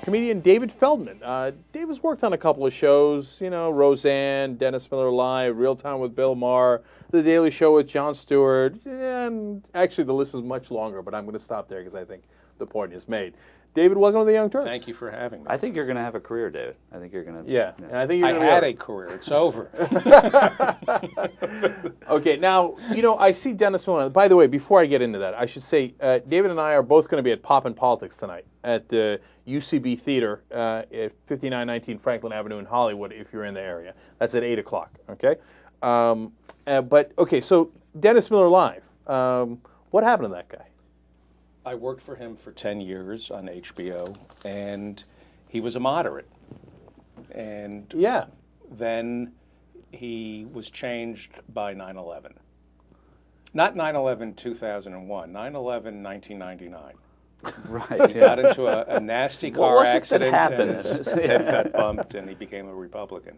comedian David Feldman. David's worked on a couple of shows, you know, Roseanne, Dennis Miller Live, Real Time with Bill Maher, The Daily Show with Jon Stewart, and actually the list is much longer, but I'm going to stop there because I think the point is made. David, welcome to the Young Turks. Thank you for having me. I think you're going to have a career, David. I think you're going to. Yeah. You know. I think you're I had a career. It's over. Okay, now, you know, I see Dennis Miller. By the way, before I get into that, I should say David and I are both going to be at Pop and Politics tonight at the UCB Theater at 5919 Franklin Avenue in Hollywood, if you're in the area. That's at 8 o'clock, okay? Okay, so Dennis Miller Live. What happened to that guy? I worked for him for 10 years on HBO, and he was a moderate. And Yeah. then he was changed by 9/11. Not 9/11 2001, 9/11 1999. Right. He got into a nasty car was it that accident happened? and his head got bumped, and he became a Republican.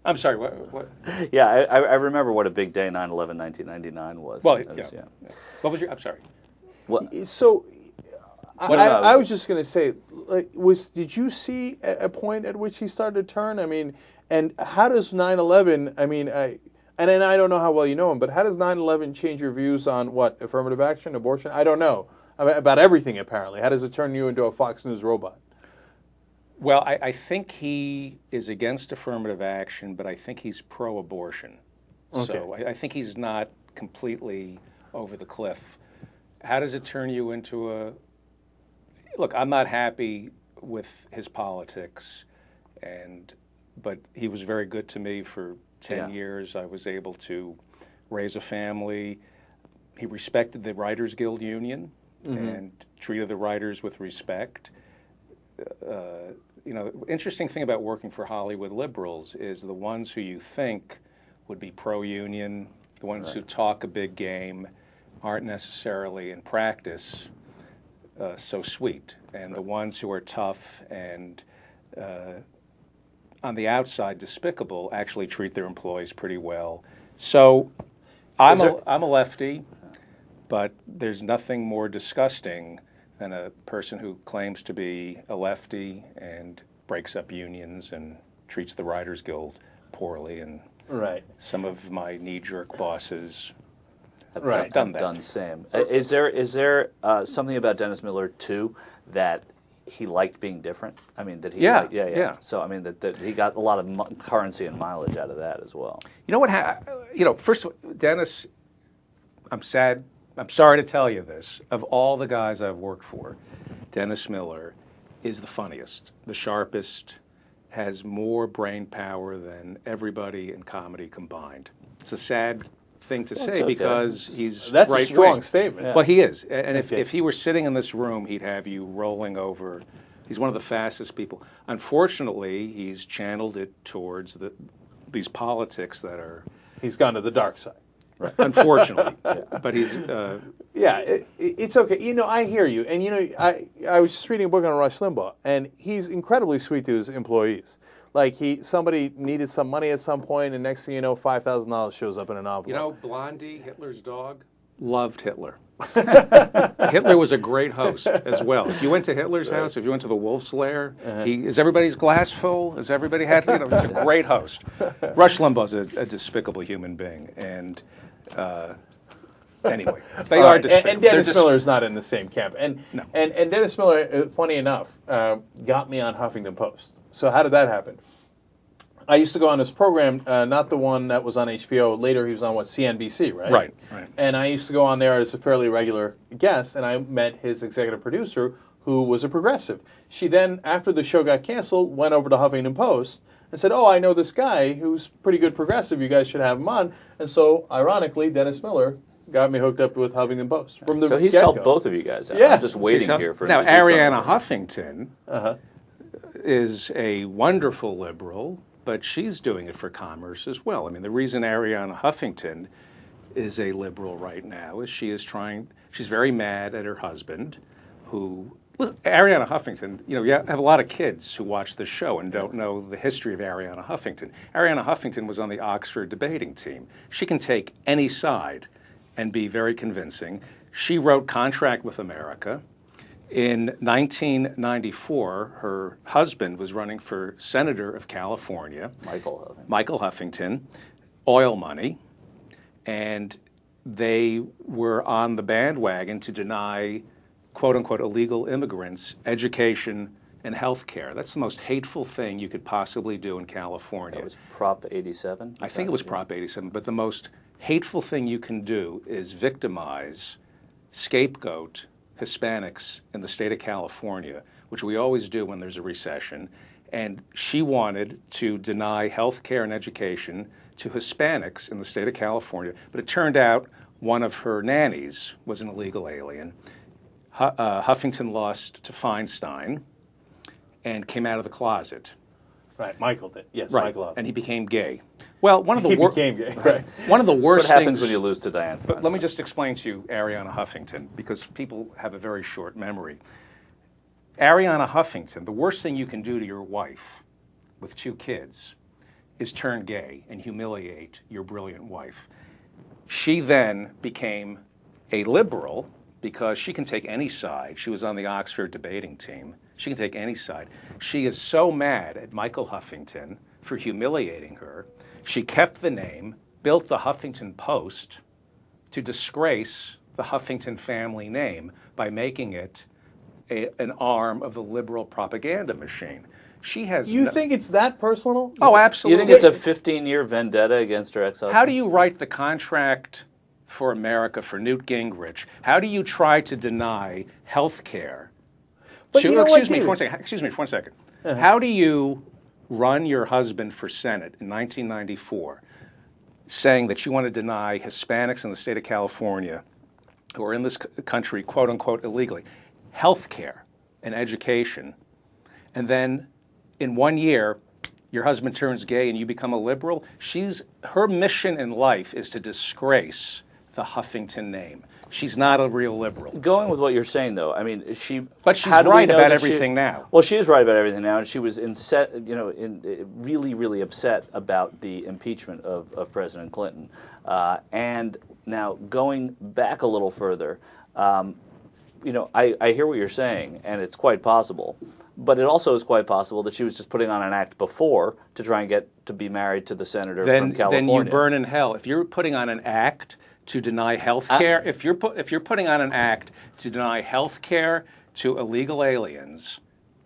I'm sorry, what? Yeah, I remember what a big day 9/11 1999 was. Well, It was, yeah. What was your? I'm sorry. Well, So, What about- I was just going to say, like, did you see a point at which he started to turn? I mean, and how does 9/11? I mean, and then I don't know how well you know him, but how does 9/11 change your views on what affirmative action, abortion? I don't know about everything. Apparently, how does it turn you into a Fox News robot? Well, I think he is against affirmative action, but I think he's pro-abortion. Okay. So I think he's not completely over the cliff. How does it turn you into a... Look, I'm not happy with his politics, but he was very good to me for 10 years. I was able to raise a family. He respected the Writers Guild Union and treated the writers with respect. You know, the interesting thing about working for Hollywood liberals is the ones who you think would be pro-union, the ones who talk a big game, aren't necessarily in practice so sweet. And the ones who are tough and on the outside despicable actually treat their employees pretty well. So I'm a lefty, but there's nothing more disgusting than a person who claims to be a lefty and breaks up unions and treats the Writers Guild poorly. And some of my knee-jerk bosses have done that. Done the same. Is there something about Dennis Miller too that he liked being different? I mean, that he Yeah. So I mean that he got a lot of currency and mileage out of that as well. You know what? First of all, Dennis, I'm sad. I'm sorry to tell you this. Of all the guys I've worked for, Dennis Miller is the funniest, the sharpest, has more brain power than everybody in comedy combined. It's a sad thing to say because he's That's a strong right-wing. statement. Yeah. Well, he is. And if he were sitting in this room, he'd have you rolling over. He's one of the fastest people. Unfortunately, he's channeled it towards these politics that are... He's gone to the dark side. Right. Unfortunately. But he's... it's okay. You know, I hear you. And, you know, I was just reading a book on Rush Limbaugh, and he's incredibly sweet to his employees. Like, somebody needed some money at some point, and next thing you know, $5,000 shows up in an envelope. You know, Blondie, Hitler's dog, loved Hitler. Hitler was a great host as well. If you went to Hitler's house, if you went to the Wolf's Lair, is everybody's glass full? Is everybody had, he's a great host. Rush Limbaugh's a despicable human being, and anyway, they are despicable. And Dennis Miller is not in the same camp. And No. and Dennis Miller, funny enough, got me on Huffington Post. So how did that happen? I used to go on his program, not the one that was on HBO. Later, he was on, CNBC, right? Right. And I used to go on there as a fairly regular guest, and I met his executive producer, who was a progressive. She then, after the show got canceled, went over to Huffington Post and said, "Oh, I know this guy who's pretty good progressive. You guys should have him on." And so, ironically, Dennis Miller got me hooked up with Huffington Post from the So he's get-go. helped both of you guys out. Yeah. I'm just waiting here for now him to do Arianna something. Huffington is a wonderful liberal, but she's doing it for commerce as well. I mean, the reason Arianna Huffington is a liberal right now is she's very mad at her husband, who, look, Arianna Huffington, you have a lot of kids who watch the show and don't know the history of Arianna Huffington. Arianna Huffington was on the Oxford debating team. She can take any side and be very convincing. She wrote Contract with America. In 1994, her husband was running for senator of California, Michael Huffington, oil money, and they were on the bandwagon to deny, quote unquote, illegal immigrants education and health care. That's the most hateful thing you could possibly do in California. That was Prop 87? I think it was Prop 87, but the most hateful thing you can do is victimize, scapegoat Hispanics in the state of California, which we always do when there's a recession. And she wanted to deny health care and education to Hispanics in the state of California, but it turned out one of her nannies was an illegal alien. Huffington lost to Feinstein and came out of the closet. Right, Michael did. Yes, Right, Michael. and he became gay. Well, one of the He became gay. Right. one of the worst What happens things. when you lose to Dianne Feinstein? But let me just explain to you Arianna Huffington, because people have a very short memory. Arianna Huffington, the worst thing you can do to your wife with 2 kids is turn gay and humiliate your brilliant wife. She then became a liberal because she can take any side. She was on the Oxford debating team. She can take any side. She is so mad at Michael Huffington for humiliating her. She kept the name, built the Huffington Post to disgrace the Huffington family name by making it an arm of the liberal propaganda machine. She has. You think it's that personal? Oh, You absolutely. think it's a 15-year vendetta against her ex-husband? How do you write the contract for America for Newt Gingrich? How do you try to deny health care? But you know what, Excuse me David? for 1 second. How do you run your husband for Senate in 1994 saying that you want to deny Hispanics in the state of California who are in this country, quote unquote, illegally, health care and education, and then in 1 year, your husband turns gay and you become a liberal? Her mission in life is to disgrace the Huffington name. She's not a real liberal. Going with what you're saying, though, I mean, But she's how do we right know about that everything now. Well, she is right about everything now, and she was really, really upset about the impeachment of President Clinton. And now, going back a little further, I hear what you're saying, and it's quite possible. But it also is quite possible that she was just putting on an act before to try and get to be married to the senator from California. Then you burn in hell. If you're putting on an act to deny health care, if you're putting on an act to deny health care to illegal aliens,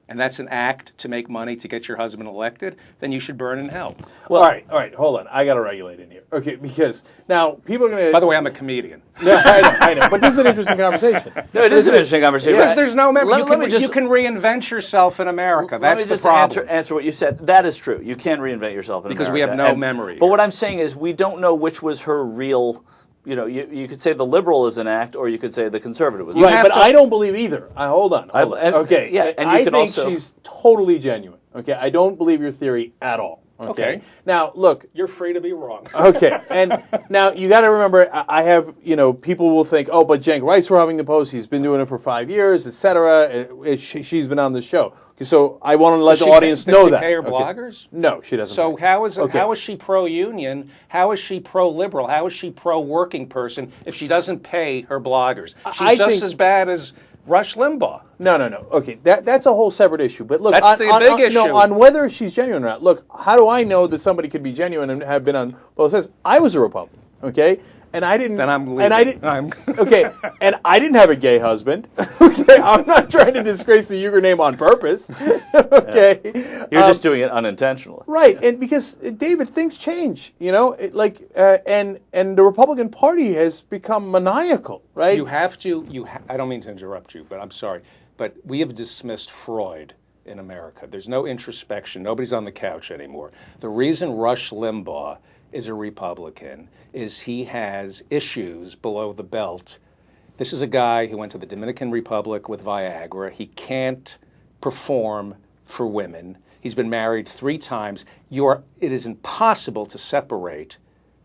and that's an act to make money to get your husband elected, then you should burn in hell. Well, all right, hold on. I got to regulate in here. Okay, because now people are going to... By the way, I'm a comedian. No, I know. But this is an interesting conversation. No, it is an interesting conversation. Because there's no memory. Let You can reinvent yourself in America. That's the just problem. answer what you said. That is true. You can reinvent yourself in Because America. we have no memory But here. what I'm saying is we don't know which was her real... You could say the liberal is an act, or you could say the conservative was an Right, act. but I don't believe either. Hold on. Okay. yeah, and you I can think also- she's totally genuine. Okay, I don't believe your theory at all. Okay. Now, look. You're free to be wrong. Okay, and now you got to remember, I have, people will think, oh, but Cenk writes for Huffington Post. He's been doing it for 5 years, etc. She's been on the show. So I want to let the audience know that. Does she pay her Okay. bloggers? No, she doesn't. So pay. how is she pro-union? How is she pro-liberal? How is she pro-working person if she doesn't pay her bloggers? She's just as bad as Rush Limbaugh. No. Okay, that's a whole separate issue. But look, That's the big issue. No, on whether she's genuine or not. Look, how do I know that somebody could be genuine and have been on both sides? I was a Republican, okay, and I didn't. Then I'm leaving. And I didn't. Okay, and I didn't have a gay husband. Okay, I'm not trying to disgrace the Uyghur name on purpose. Okay, You're just doing it unintentionally. right, and because David, things change, and the Republican Party has become maniacal, right? You have to. I don't mean to interrupt you, but I'm sorry. But we have dismissed Freud in America. There's no introspection. Nobody's on the couch anymore. The reason Rush Limbaugh is a Republican is he has issues below the belt. This is a guy who went to the Dominican Republic with Viagra. He can't perform for women. He's been married 3 times. It is impossible to separate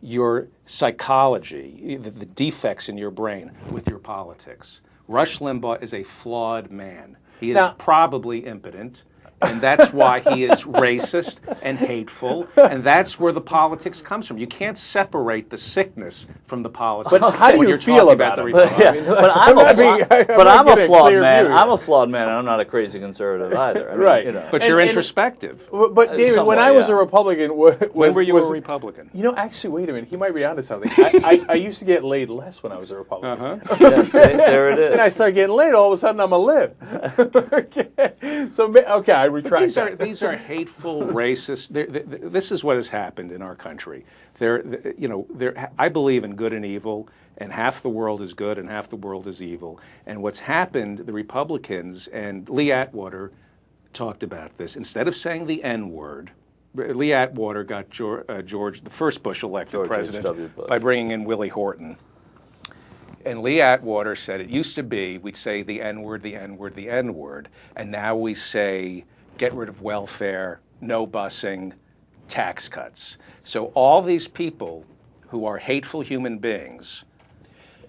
your psychology, the defects in your brain, with your politics. Rush Limbaugh is a flawed man. He is probably impotent, And that's why he is racist and hateful, and that's where the politics comes from. You can't separate the sickness from the politics. But how do when you you're feel talking about the it? Republicans. But I'm not a getting a flawed clear man. view I'm here. a flawed man, and I'm not a crazy conservative either. I mean, Right. You know. But you're And- introspective. But David, Somewhat, when I was yeah. a Republican, When were you a Republican? You know, actually, wait a minute. He might be onto something. I used to get laid less when I was a Republican. Uh-huh. Yes, there it is. And I started getting laid. All of a sudden, I'm a lib. Okay. So, okay, I retract These are that. these are hateful, racist. This is what has happened in our country. I believe in good and evil, and half the world is good and half the world is evil. And what's happened, the Republicans and Lee Atwater talked about this. Instead of saying the N-word, Lee Atwater got George, the first Bush elected George president, H.W. Bush. by bringing in Willie Horton. And Lee Atwater said it used to be we'd say the N-word, the N-word, the N-word, and now we say get rid of welfare, no busing, tax cuts. So all these people who are hateful human beings,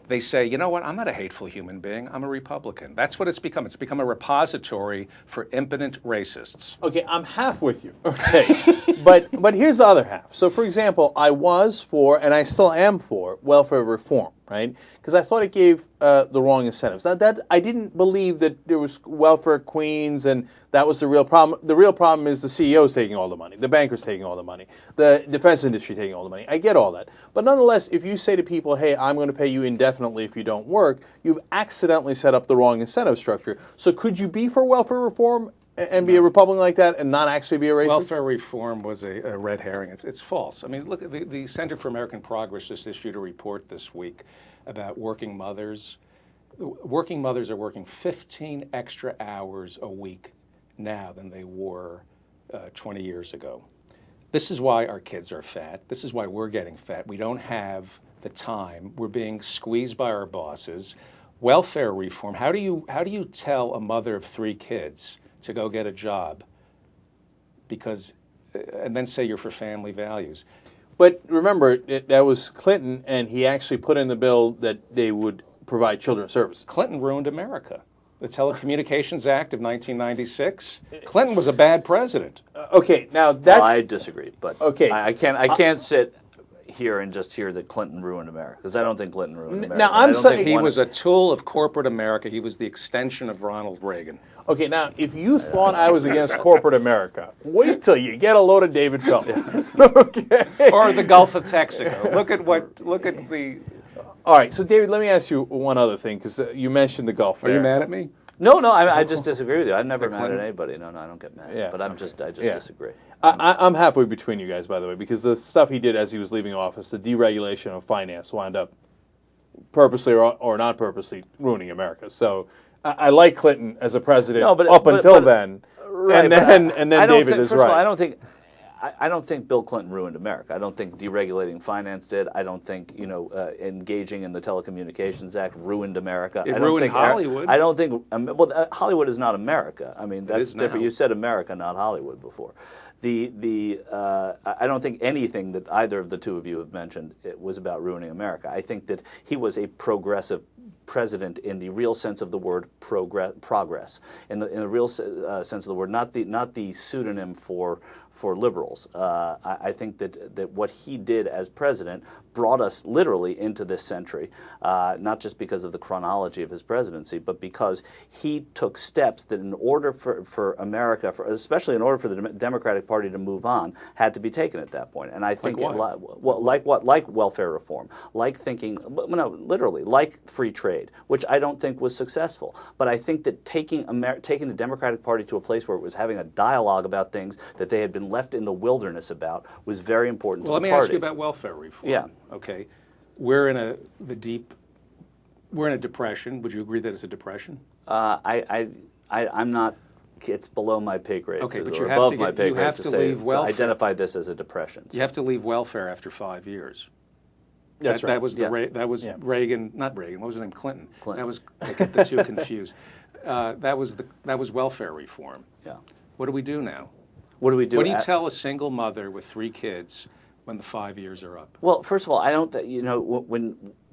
they say, you know what, I'm not a hateful human being, I'm a Republican. That's what it's become. It's become a repository for impotent racists. Okay, I'm half with you. Okay, but here's the other half. So, for example, I was for, and I still am for, welfare reform, right? Because I thought it gave the wrong incentives. Now, that I didn't believe that there was welfare queens, and that was the real problem. The real problem is the CEOs taking all the money, the bankers taking all the money, the defense industry taking all the money. I get all that, but nonetheless, if you say to people, "Hey, I'm going to pay you indefinitely if you don't work," you've accidentally set up the wrong incentive structure. So, could you be for welfare reform and be a Republican like that and not actually be a racist? Welfare reform was a red herring. It's false. I mean, look, the Center for American Progress just issued a report this week about working mothers. Working mothers are working 15 extra hours a week now than they were 20 years ago. This is why our kids are fat. This is why we're getting fat. We don't have the time. We're being squeezed by our bosses. Welfare reform. How do you tell a mother of 3 kids to go get a job and then say you're for family values? But remember, that was Clinton, and he actually put in the bill that they would provide children's services. Clinton ruined America. The Telecommunications Act of 1996. Clinton was a bad president. Okay, now that's... Well, I disagree, but Okay. I can't sit here and just hear that Clinton ruined America, because I don't think Clinton ruined America. Now, I'm I don't saying- think He one- was a tool of corporate America. He was the extension of Ronald Reagan. Okay, now, if you thought I was against corporate America, wait till you get a load of David Feldman. Okay. Or the Gulf of Texaco. Look at the... All right, so David, let me ask you one other thing, because you mentioned the Gulf Are you there. mad at me? No, I just disagree with you. I'm never mad Clinton? at anybody. No, I don't get mad. Yeah, But I okay. just Yeah. disagree. I'm halfway between you guys, by the way, because the stuff he did as he was leaving office, the deregulation of finance, wound up purposely or not purposely ruining America. So I like Clinton as a president until then, Right, and but then I don't David think, is first of all, right. I don't think Bill Clinton ruined America. I don't think deregulating finance did. I don't think engaging in the Telecommunications Act ruined America. It I don't ruined think Hollywood. I don't think Hollywood is not America. I mean, that's is different. now. You said America, not Hollywood before. I don't think anything that either of the two of you have mentioned was about ruining America. I think that he was a progressive president in the real sense of the word progress, in the real sense of the word, not the pseudonym for liberals. I think that what he did as president brought us literally into this century, not just because of the chronology of his presidency, but because he took steps that in order for America, especially in order for the Democratic Party to move on, had to be taken at that point. And I think like welfare reform, like literally like free trade, which I don't think was successful. But I think that taking the Democratic Party to a place where it was having a dialogue about things that they had been left in the wilderness about was very important to the party. Well, let me ask you about welfare reform. Yeah. Okay. We're in a depression. Would you agree that it's a depression? I'm not. It's below my pay grade. Okay, but or you have above to my get- pay you grade have to to say leave to welfare. identify this as a depression. You have to leave welfare after 5 years. That's right. That was that was Yeah. Reagan, not Reagan. What was his name? Clinton. Clinton. That was. I get the two confused. That was welfare reform. Yeah. What do we do now? What do we do? What do you tell a single mother with 3 kids when the 5 years are up? Well, first of all, I don't.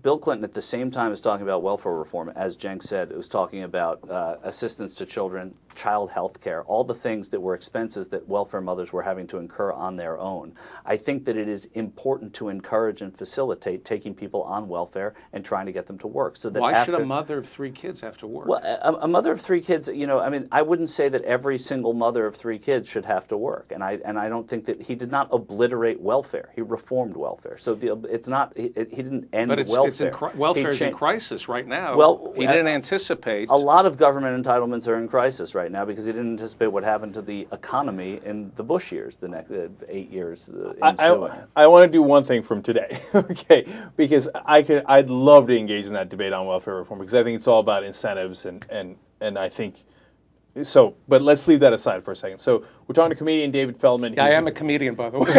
Bill Clinton, at the same time as talking about welfare reform, as Cenk said, it was talking about assistance to children, child health care, all the things that were expenses that welfare mothers were having to incur on their own. I think that it is important to encourage and facilitate taking people on welfare and trying to get them to work. So that Why should a mother of 3 kids have to work? Well, a mother of 3 kids, I wouldn't say that every single mother of 3 kids should have to work, and I don't think that he did not obliterate welfare. He reformed welfare. So it's not he didn't end welfare. Welfare is in crisis right now. Well, he didn't anticipate. A lot of government entitlements are in crisis right now because he didn't anticipate what happened to the economy in the Bush years, the next 8 years ensuing. I want to do one thing from today, okay? Because I'd love to engage in that debate on welfare reform because I think it's all about incentives and I think. So, but let's leave that aside for a second. So, we're talking to comedian David Feldman. I am a comedian, by the way.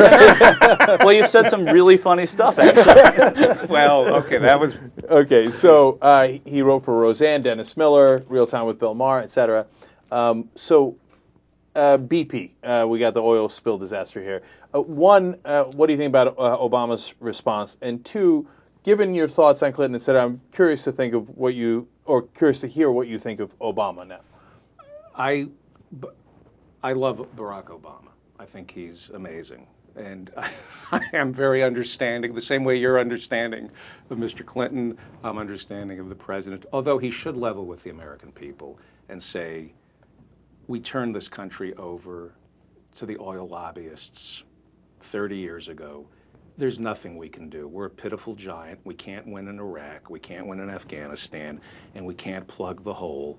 Well, you've said some really funny stuff, actually. Well, okay, that was... Okay, so he wrote for Roseanne, Dennis Miller, Real Time with Bill Maher, etc. BP, we got the oil spill disaster here. One, what do you think about Obama's response? And two, given your thoughts on Clinton, etc., I'm curious to think of curious to hear what you think of Obama now. I love Barack Obama. I think he's amazing. And I am very understanding, the same way you're understanding of Mr. Clinton, I'm understanding of the president, although he should level with the American people and say, we turned this country over to the oil lobbyists 30 years ago. There's nothing we can do. We're a pitiful giant. We can't win in Iraq. We can't win in Afghanistan. And we can't plug the hole.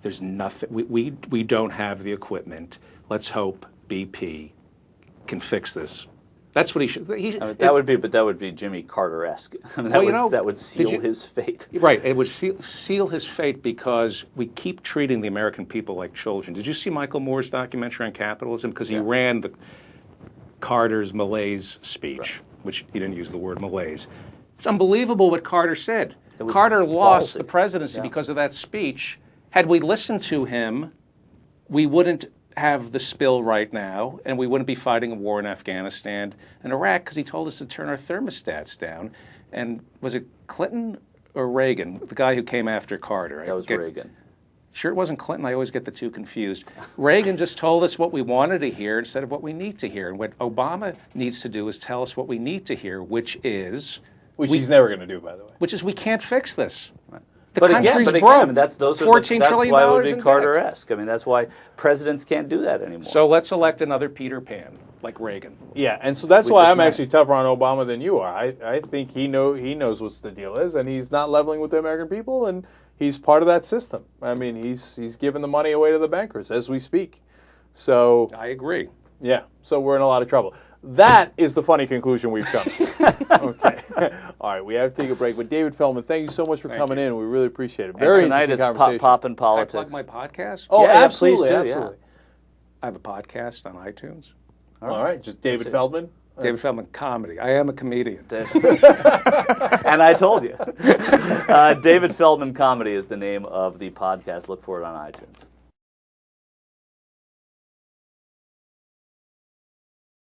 There's nothing. We don't have the equipment. Let's hope BP can fix this. That's what he should. That would be Jimmy Carter-esque. That would seal his fate. Right. It would seal his fate because we keep treating the American people like children. Did you see Michael Moore's documentary on capitalism? Because he ran Carter's malaise speech, which he didn't use the word malaise. It's unbelievable what Carter said. Carter lost the presidency because of that speech. Had we listened to him, we wouldn't have the spill right now, and we wouldn't be fighting a war in Afghanistan and Iraq because he told us to turn our thermostats down. And was it Clinton or Reagan, the guy who came after Carter? That was Reagan. Sure, it wasn't Clinton. I always get the two confused. Reagan just told us what we wanted to hear instead of what we need to hear. And what Obama needs to do is tell us what we need to hear, which is... Which he's never going to do, by the way. Which is we can't fix this. Right. But again, that's why it would be Carter-esque. I mean, that's why presidents can't do that anymore. So let's elect another Peter Pan, like Reagan. Yeah, and so that's why I'm actually tougher on Obama than you are. I think he knows what the deal is, and he's not leveling with the American people, and he's part of that system. I mean, he's giving the money away to the bankers as we speak. So I agree. Yeah, so we're in a lot of trouble. That is the funny conclusion we've come to. Okay. All right, we have to take a break. But David Feldman, thank you so much for coming in. We really appreciate it. Very tonight interesting it's conversation. Pop and Politics. Can I plug my podcast? Oh, yeah, absolutely, please do, absolutely. I have a podcast on iTunes. All right, just David Feldman. David Feldman Comedy. I am a comedian. And I told you. David Feldman Comedy is the name of the podcast. Look for it on iTunes.